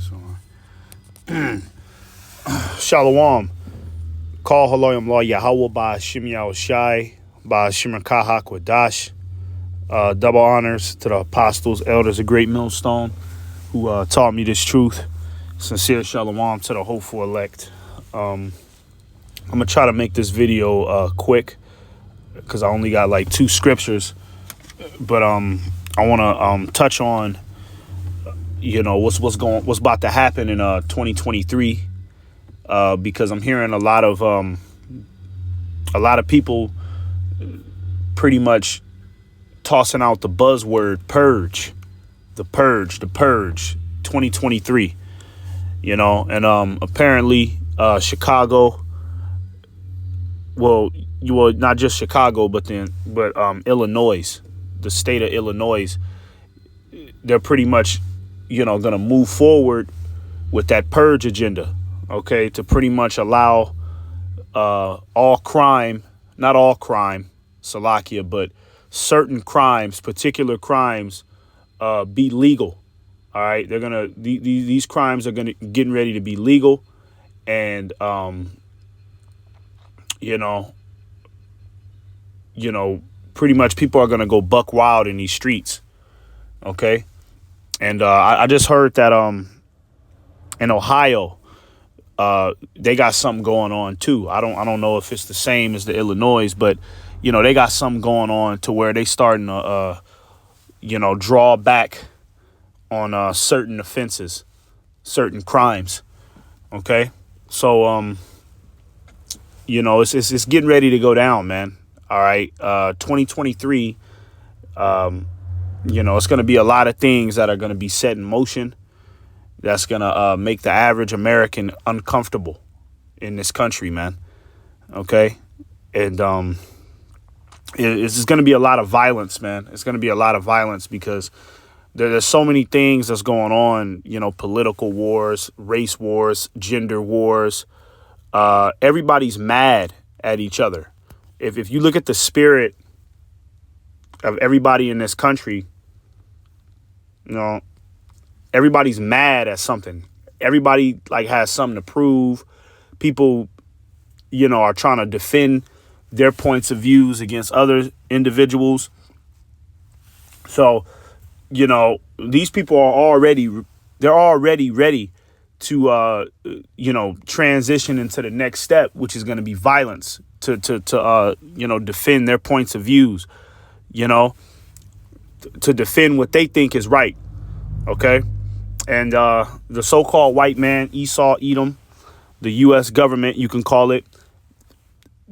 this on. Shalom. Call Haloyam Law Yahweh by Shem Shai by Shimmer Kahak Wadash. Double honors to the apostles, elders of Great Millstone who taught me this truth. Sincere shalom to the hopeful elect. I'm going to try to make this video quick because I only got like 2 scriptures. But I want to touch on, what's about to happen in 2023 because I'm hearing a lot of people pretty much tossing out the buzzword purge, the purge 2023, and apparently Chicago, well not just Chicago but Illinois, the state of Illinois, they're pretty much going to move forward with that purge agenda, okay, to pretty much allow all crime, not all crime, Salakia, but certain crimes, particular crimes, be legal. All right, they're gonna these crimes are getting ready to be legal, and pretty much people are gonna go buck wild in these streets. Okay, and I just heard that in Ohio they got something going on too. I don't know if it's the same as the Illinois, but they got something going on to where they starting to, draw back on certain offenses, certain crimes. Okay. So, it's getting ready to go down, man. All right. 2023, it's going to be a lot of things that are going to be set in motion. That's going to make the average American uncomfortable in this country, man. Okay. And, it's going to be a lot of violence, man. It's going to be a lot of violence because there's so many things that's going on, political wars, race wars, gender wars. Everybody's mad at each other. If you look at the spirit of everybody in this country, everybody's mad at something. Everybody has something to prove. People, are trying to defend their points of views against other individuals. So, these people are already ready to, transition into the next step, which is going to be violence to defend their points of views, to defend what they think is right. Okay. And the so-called white man, Esau, Edom, the U.S. government, you can call it,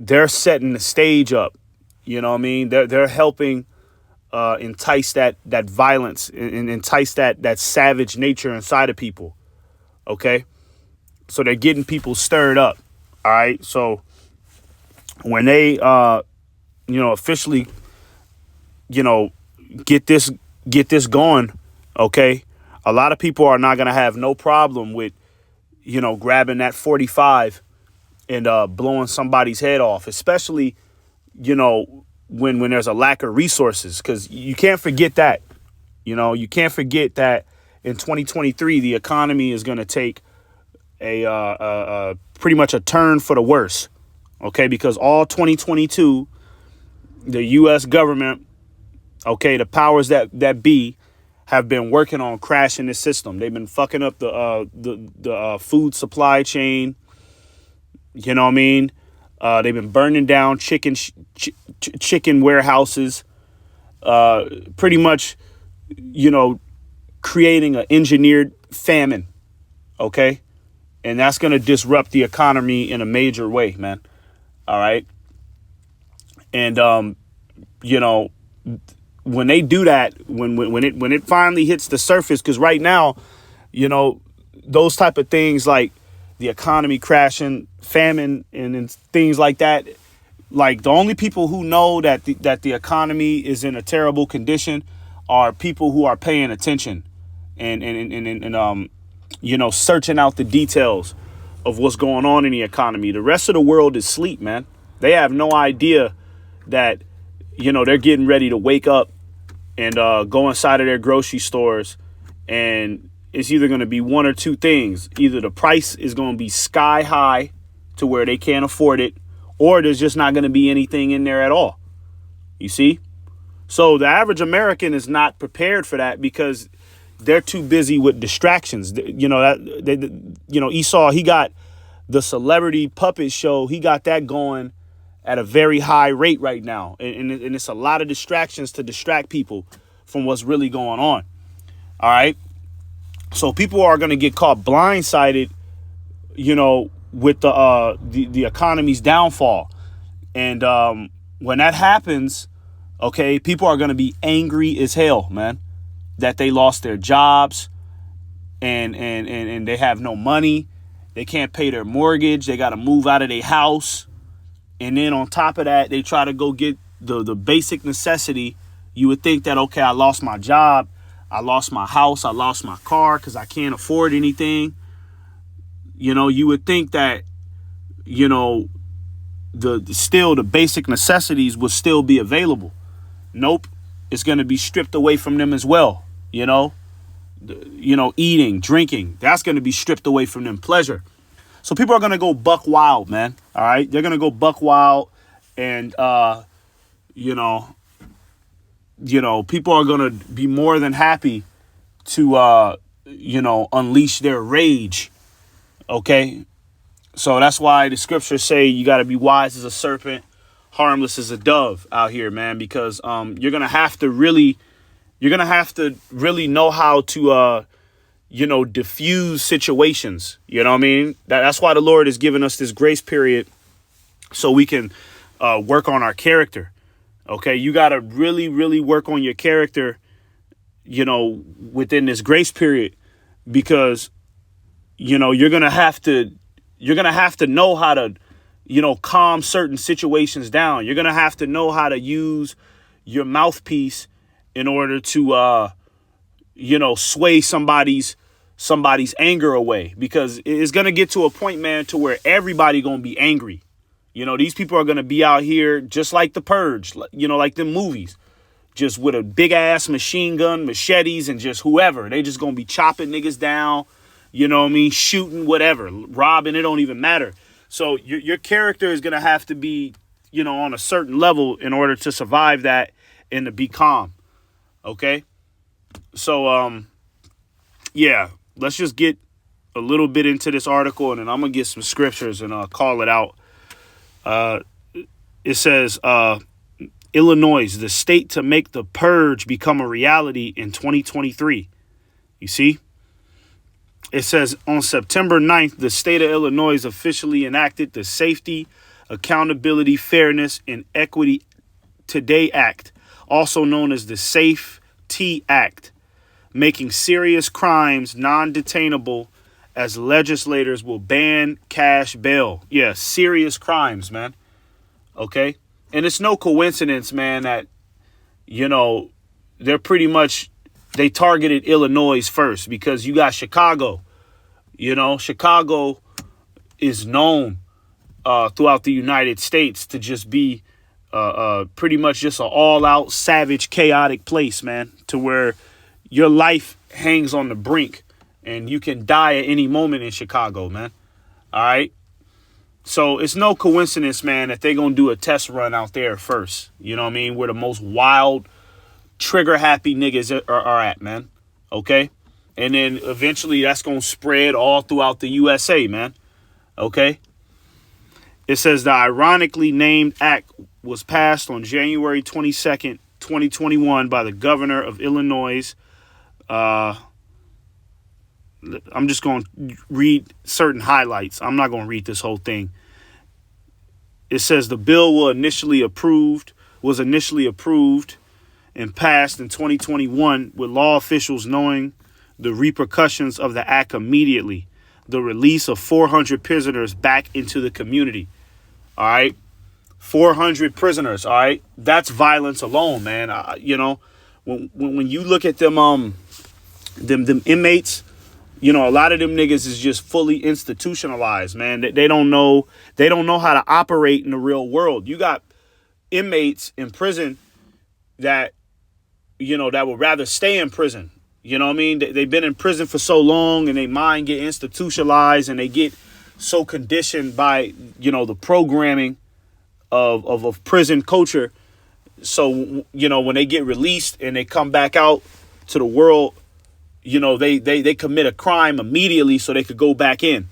they're setting the stage up. They're helping entice that violence and entice that savage nature inside of people. OK, so they're getting people stirred up. All right. So when they, officially, get this going. OK, a lot of people are not going to have no problem with, grabbing that 45 and blowing somebody's head off, especially, when there's a lack of resources, because you can't forget that, you can't forget that in 2023, the economy is going to take a pretty much a turn for the worse. OK, because all 2022, the U.S. government, OK, the powers that be have been working on crashing the system. They've been fucking up the food supply chain. You know what I mean? They've been burning down chicken warehouses, pretty much, creating an engineered famine. OK, and that's going to disrupt the economy in a major way, man. All right. And, when they do that, when it finally hits the surface, because right now, those type of things like the economy crashing, famine, and things like that, like the only people who know that the economy is in a terrible condition are people who are paying attention and searching out the details of what's going on in the economy. The rest of the world is asleep, man. They have no idea that, they're getting ready to wake up and go inside of their grocery stores and, it's either going to be one or two things. Either the price is going to be sky high to where they can't afford it, or there's just not going to be anything in there at all. You see? So the average American is not prepared for that because they're too busy with distractions. Esau, he got the celebrity puppet show. He got that going at a very high rate right now. And it's a lot of distractions to distract people from what's really going on. All right. So people are going to get caught blindsided, with the economy's downfall. And when that happens, okay, people are going to be angry as hell, man, that they lost their jobs and they have no money. They can't pay their mortgage. They got to move out of their house. And then on top of that, they try to go get the basic necessity. You would think that, okay, I lost my job. I lost my house. I lost my car because I can't afford anything. You would think that, the basic necessities would still be available. Nope. It's going to be stripped away from them as well. Eating, drinking, that's going to be stripped away from them. Pleasure. So people are going to go buck wild, man. All right. They're going to go buck wild and, people are going to be more than happy to, unleash their rage. OK, so that's why the scriptures say you got to be wise as a serpent, harmless as a dove out here, man, because you're going to have to really know how to, diffuse situations. You know what I mean? That's why the Lord has given us this grace period so we can work on our character. OK, you got to really, really work on your character, within this grace period, because, you're going to have to know how to, calm certain situations down. You're going to have to know how to use your mouthpiece in order to, sway somebody's anger away, because it's going to get to a point, man, to where everybody going to be angry. These people are going to be out here just like the Purge, like them movies, just with a big ass machine gun, machetes, and just whoever. They just going to be chopping niggas down, shooting, whatever, robbing. It don't even matter. So your character is going to have to be, on a certain level in order to survive that and to be calm. Okay. So, let's just get a little bit into this article, and then I'm going to get some scriptures and call it out. It says, Illinois, the state to make the purge become a reality in 2023. You see? It says on September 9th, the state of Illinois officially enacted the Safety, Accountability, Fairness, and Equity Today Act, also known as the Safe T Act, making serious crimes non-detainable as legislators will ban cash bail. Yeah, serious crimes, man. Okay. And it's no coincidence, man, that, they're pretty much, they targeted Illinois first because you got Chicago. Chicago is known throughout the United States to just be pretty much just an all-out, savage, chaotic place, man, to where your life hangs on the brink and you can die at any moment in Chicago, man. All right. So it's no coincidence, man, that they're going to do a test run out there first. You know what I mean? Where the most wild, trigger-happy niggas are at, man. Okay? And then eventually that's going to spread all throughout the USA, man. Okay? It says the ironically named act was passed on January 22nd, 2021 by the governor of Illinois. I'm just going to read certain highlights. I'm not going to read this whole thing. It says the bill was initially approved and passed in 2021 with law officials knowing the repercussions of the act immediately. The release of 400 prisoners back into the community. All right. 400 prisoners. All right. That's violence alone, man. When you look at them inmates, a lot of them niggas is just fully institutionalized, man. They don't know how to operate in the real world. You got inmates in prison that would rather stay in prison. You know what I mean? They've been in prison for so long, and their mind get institutionalized, and they get so conditioned by, the programming of prison culture. So, when they get released and they come back out to the world, they commit a crime immediately so they could go back in.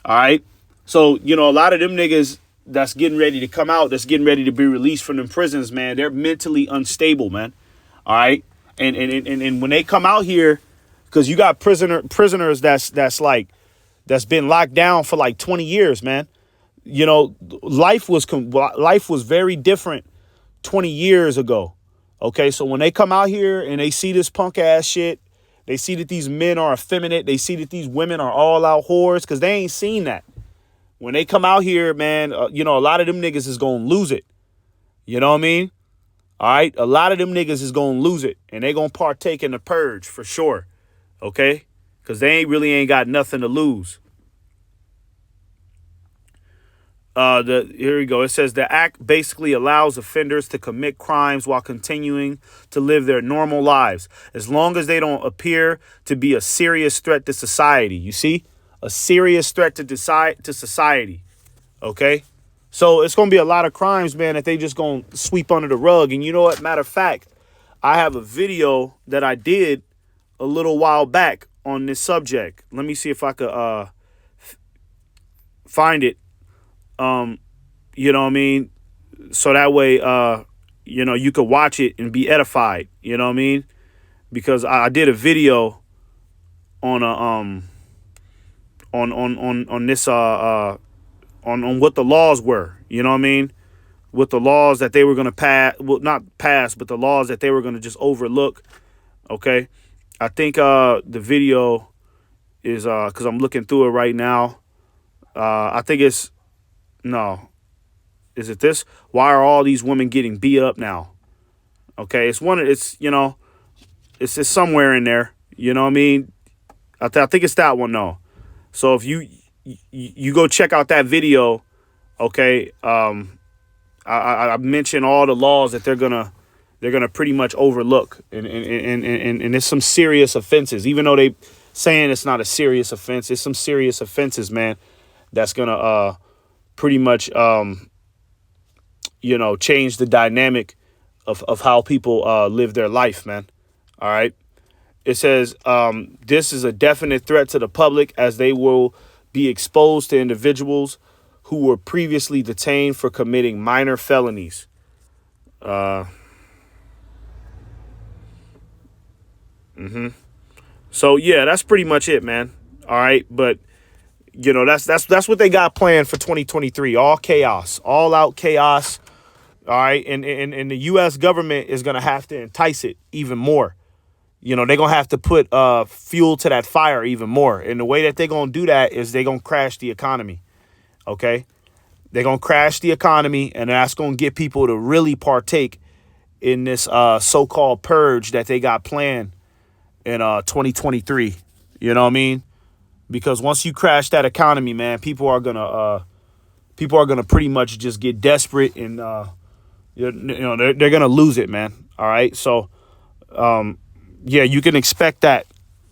All right. So, a lot of them niggas that's getting ready to come out, that's getting ready to be released from them prisons, man, they're mentally unstable, man. All right. And when they come out here, because you got prisoners that's been locked down for like 20 years, man. Life was very different 20 years ago. Okay, so when they come out here and they see this punk ass shit, they see that these men are effeminate, they see that these women are all out whores, because they ain't seen that. When they come out here, man, a lot of them niggas is gonna lose it. You know what I mean? All right, a lot of them niggas is gonna lose it, and they gonna partake in the purge for sure. Okay, because they ain't got nothing to lose. Here we go. It says the act basically allows offenders to commit crimes while continuing to live their normal lives, as long as they don't appear to be a serious threat to society. You see, a serious threat to society. Okay, so it's gonna be a lot of crimes, man, that they just gonna sweep under the rug. And you know what? Matter of fact, I have a video that I did a little while back on this subject. Let me see if I could find it. You know what I mean? So that way, you could watch it and be edified. You know what I mean? Because I did a video on this on what the laws were. You know what I mean? With the laws that they were going to pass, well, not pass, but the laws that they were going to just overlook. Okay. I think the video is because I'm looking through it right now. I think it's no. Is it this? Why are all these women getting beat up now? Okay, it's somewhere in there. You know what I mean? I think it's that one though. So if you go check out that video, okay. I mentioned all the laws that they're gonna pretty much overlook, and there's some serious offenses. Even though they saying it's not a serious offense, it's some serious offenses, man. That's gonna pretty much change the dynamic of how people live their life, man. All right. It says this is a definite threat to the public, as they will be exposed to individuals who were previously detained for committing minor felonies. So yeah, that's pretty much it, man. All right, but that's what they got planned for 2023. All chaos, all out chaos. All right, and the U.S. government is gonna have to entice it even more. They're going to have to put fuel to that fire even more. And the way that they're going to do that is they're going to crash the economy. Okay? They're going to crash the economy, and that's going to get people to really partake in this so-called purge that they got planned in 2023. You know what I mean? Because once you crash that economy, man, people are going to pretty much just get desperate, and they're going to lose it, man. All right? So yeah, you can expect that.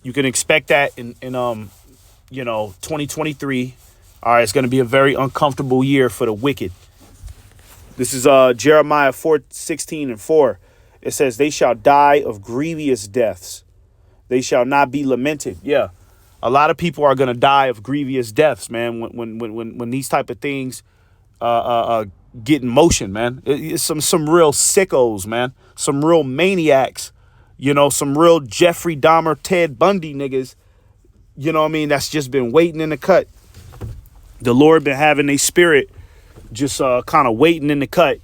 You can expect that in 2023. All right, it's going to be a very uncomfortable year for the wicked. This is Jeremiah 4:16-4. It says, "They shall die of grievous deaths. They shall not be lamented." Yeah, a lot of people are going to die of grievous deaths, man. When these type of things get in motion, man. It's some real sickos, man. Some real maniacs. Some real Jeffrey Dahmer, Ted Bundy niggas, you know what I mean, that's just been waiting in the cut. The Lord been having a spirit just kind of waiting in the cut,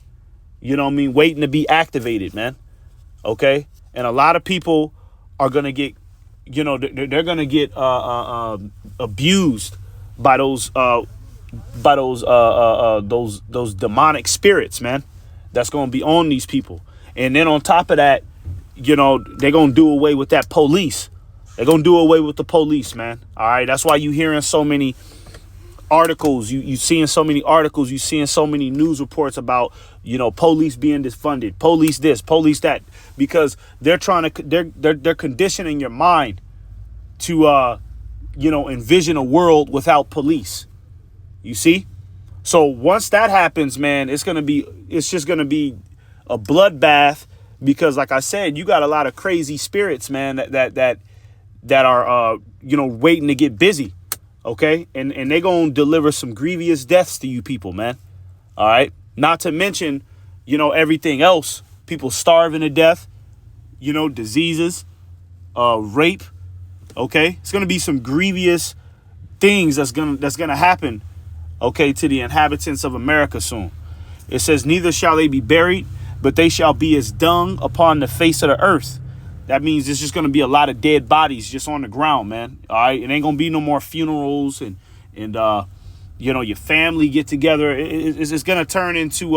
you know what I mean, waiting to be activated, man. Okay? And a lot of people are going to get, they're going to get abused by those demonic spirits, man. That's going to be on these people. And then on top of that, they're going to do away with that police. They're going to do away with the police, man. All right. That's why you hearing so many articles, you seeing so many articles, you seeing so many news reports about, police being defunded, police this, police that, because they're trying to, they're conditioning your mind to, envision a world without police. You see? So once that happens, man, it's just going to be a bloodbath, because like I said, you got a lot of crazy spirits, man, that are, waiting to get busy. Okay. And they're going to deliver some grievous deaths to you people, man. All right. Not to mention, everything else, people starving to death, diseases, rape. Okay. It's going to be some grievous things that's going to happen. Okay. To the inhabitants of America soon. It says, neither shall they be buried, but they shall be as dung upon the face of the earth. That means there's just going to be a lot of dead bodies just on the ground, man. All right. It ain't going to be no more funerals and your family get together. It's going to turn into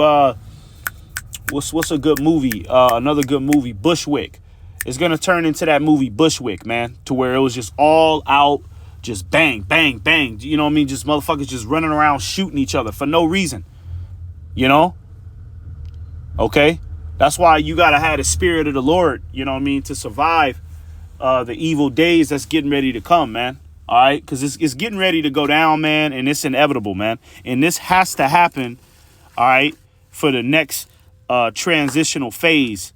what's a good movie? Another good movie, Bushwick. It's going to turn into that movie Bushwick, man, to where it was just all out, just bang, bang, bang. You know what I mean? Just motherfuckers just running around shooting each other for no reason. Okay. That's why you got to have the spirit of the Lord, to survive the evil days that's getting ready to come, man. All right. Because it's getting ready to go down, man. And it's inevitable, man. And this has to happen. All right. For the next transitional phase,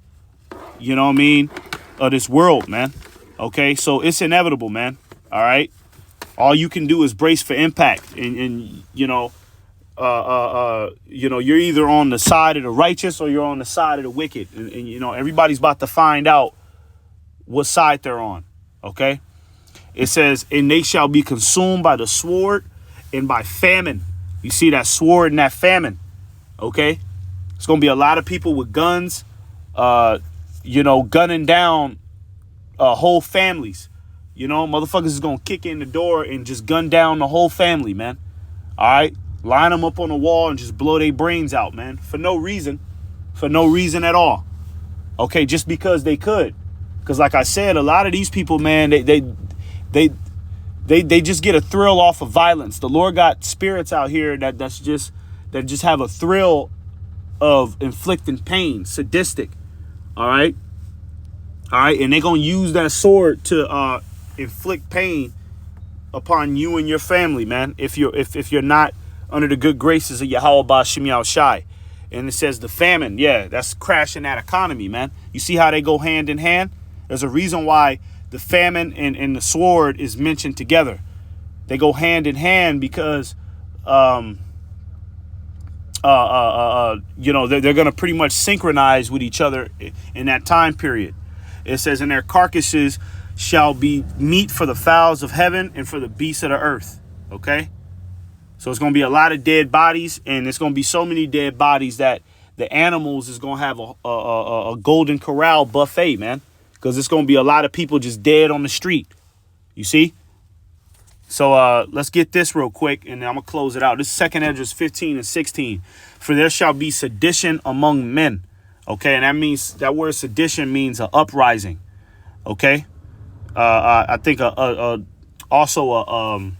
of this world, man. Okay. So it's inevitable, man. All right. All you can do is brace for impact. And you're either on the side of the righteous or you're on the side of the wicked. And everybody's about to find out what side they're on. Okay. It says, and they shall be consumed by the sword and by famine. You see that sword and that famine. Okay. It's going to be a lot of people with guns, gunning down whole families. Motherfuckers is going to kick in the door and just gun down the whole family, man. All right. Line them up on the wall and just blow their brains out, man. For no reason at all. Okay, just because they could. Because like I said, a lot of these people, man, they just get a thrill off of violence. The Lord got spirits out here that just have a thrill of inflicting pain, sadistic. All right. And they're gonna use that sword to inflict pain upon you and your family, man. If you're not under the good graces of Yahweh Ba'Shem Yahushai. And it says the famine. Yeah, that's crashing that economy, man. You see how they go hand in hand? There's a reason why the famine and the sword is mentioned together. They go hand in hand because, they're going to pretty much synchronize with each other in that time period. It says, and their carcasses shall be meat for the fowls of heaven and for the beasts of the earth. Okay. So it's going to be a lot of dead bodies, and it's going to be so many dead bodies that the animals is going to have a golden corral buffet, man, because it's going to be a lot of people just dead on the street. You see? So let's get this real quick, and then I'm going to close it out. This is 2 Esdras 15 and 16. For there shall be sedition among men. Okay, and that means, that word sedition means an uprising. Okay? I think also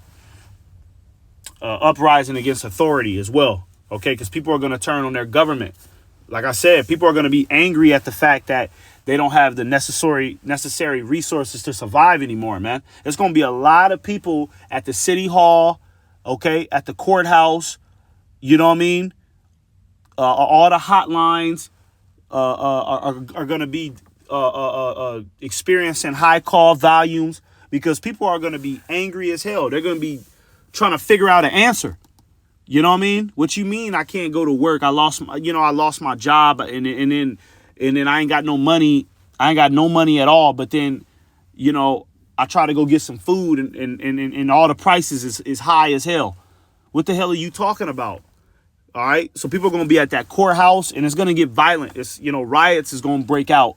uprising against authority as well. Okay, because people are going to turn on their government. Like I said, people are going to be angry at the fact that they don't have the necessary resources to survive anymore, man. There's going to be a lot of people at the city hall, okay, at the courthouse, you know what I mean? All the hotlines are going to be experiencing high call volumes because people are going to be angry as hell. They're going to be trying to figure out an answer. You know what I mean? What you mean? I can't go to work. I lost my job and then I ain't got no money. I ain't got no money at all. But then, I try to go get some food and all the prices is high as hell. What the hell are you talking about? All right. So people are going to be at that courthouse and it's going to get violent. It's, riots is going to break out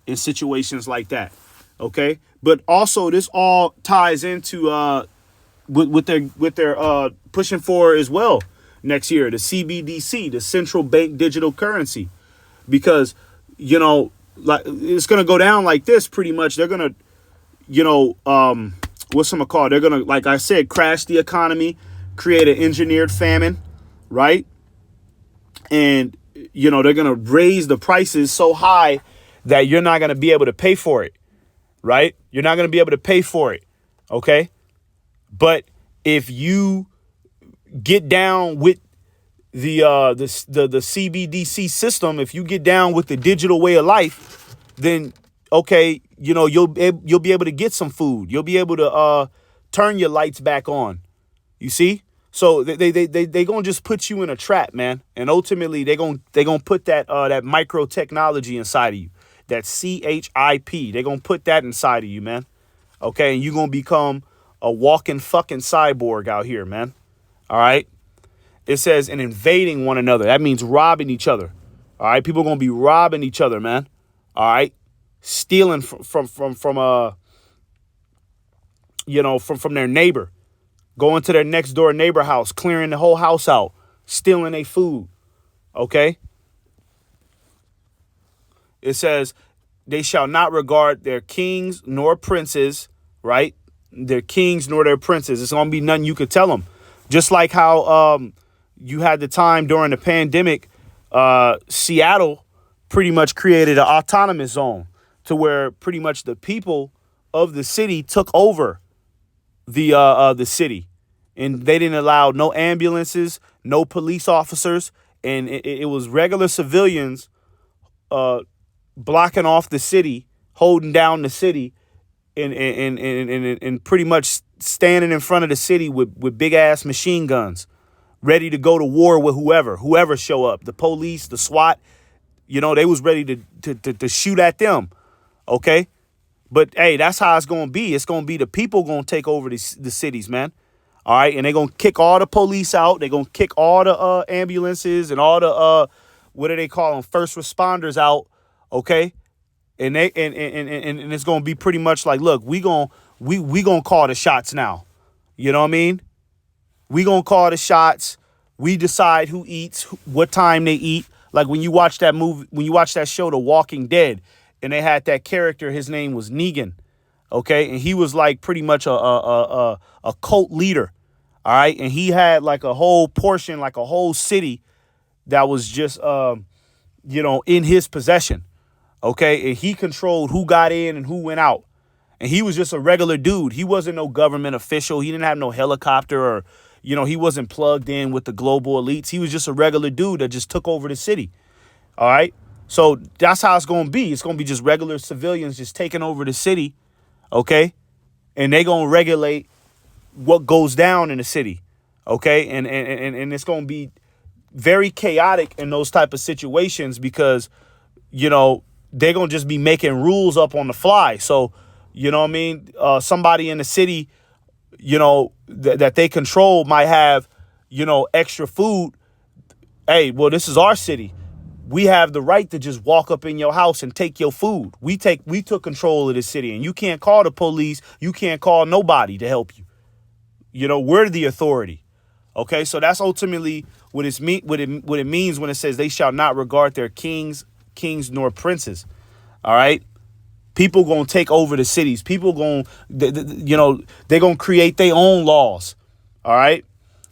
in situations like that. Okay. But also this all ties into, what they're pushing for as well next year, the CBDC, the central bank digital currency, because like it's gonna go down like this pretty much. They're gonna, what's some call? They're gonna, like I said, crash the economy. create an engineered famine, right? And, they're going to raise the prices so high that you're not going to be able to pay for it, right? You're not going to be able to pay for it, okay? But if you get down with the CBDC system, if you get down with the digital way of life, then okay, you'll be able to get some food. You'll be able to turn your lights back on. You see? So they gonna just put you in a trap, man. And ultimately they gonna put that micro technology inside of you. That CHIP. They're gonna put that inside of you, man. Okay, and you're gonna become a walking fucking cyborg out here, man. All right. It says, and invading one another. That means robbing each other. All right. People are going to be robbing each other, man. All right. Stealing from their neighbor. Going to their next door neighbor house, clearing the whole house out, stealing their food. Okay. It says, they shall not regard their kings nor princes, right? Their kings nor their princes. It's going to be nothing you could tell them. Just like how you had the time during the pandemic, Seattle pretty much created an autonomous zone to where pretty much the people of the city took over the city. And they didn't allow no ambulances, no police officers. And it was regular civilians blocking off the city, holding down the city, and pretty much standing in front of the city with big ass machine guns, ready to go to war with whoever show up, the police, the SWAT, they was ready to shoot at them. Okay. But hey, that's how it's going to be. It's going to be the people going to take over the cities, man. All right. And they're going to kick all the police out. They're going to kick all the ambulances and all the, what do they call them? First responders out. Okay. And it's going to be pretty much like, look, we going to call the shots now. You know what I mean? We going to call the shots. We decide who eats, what time they eat. Like when you watch that movie, when you watch that show, The Walking Dead, and they had that character, his name was Negan. Okay. And he was like pretty much a cult leader. All right. And he had like a whole portion, like a whole city that was just, in his possession. Okay. And he controlled who got in and who went out. And he was just a regular dude. He wasn't no government official. He didn't have no helicopter or, he wasn't plugged in with the global elites. He was just a regular dude that just took over the city. All right. So that's how it's going to be. It's going to be just regular civilians just taking over the city. Okay. And they're going to regulate what goes down in the city. Okay. And it's going to be very chaotic in those type of situations because, they're going to just be making rules up on the fly. So, you know what I mean? Somebody in the city, that they control might have, extra food. Hey, well, this is our city. We have the right to just walk up in your house and take your food. We took control of the city, and you can't call the police. You can't call nobody to help you. We're the authority. Okay, so that's ultimately what it means when it says they shall not regard their kings nor princes. All right. People going to take over the cities. People going, they're going to create their own laws. All right.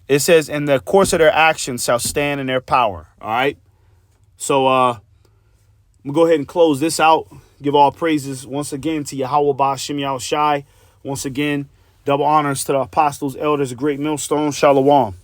It says, in the course of their actions shall stand in their power. All right. So I'm going to go ahead and close this out. Give all praises once again to Yahweh Ba'Shem Yahushai. Once again, double honors to the apostles, elders, a great millstone. Shalom.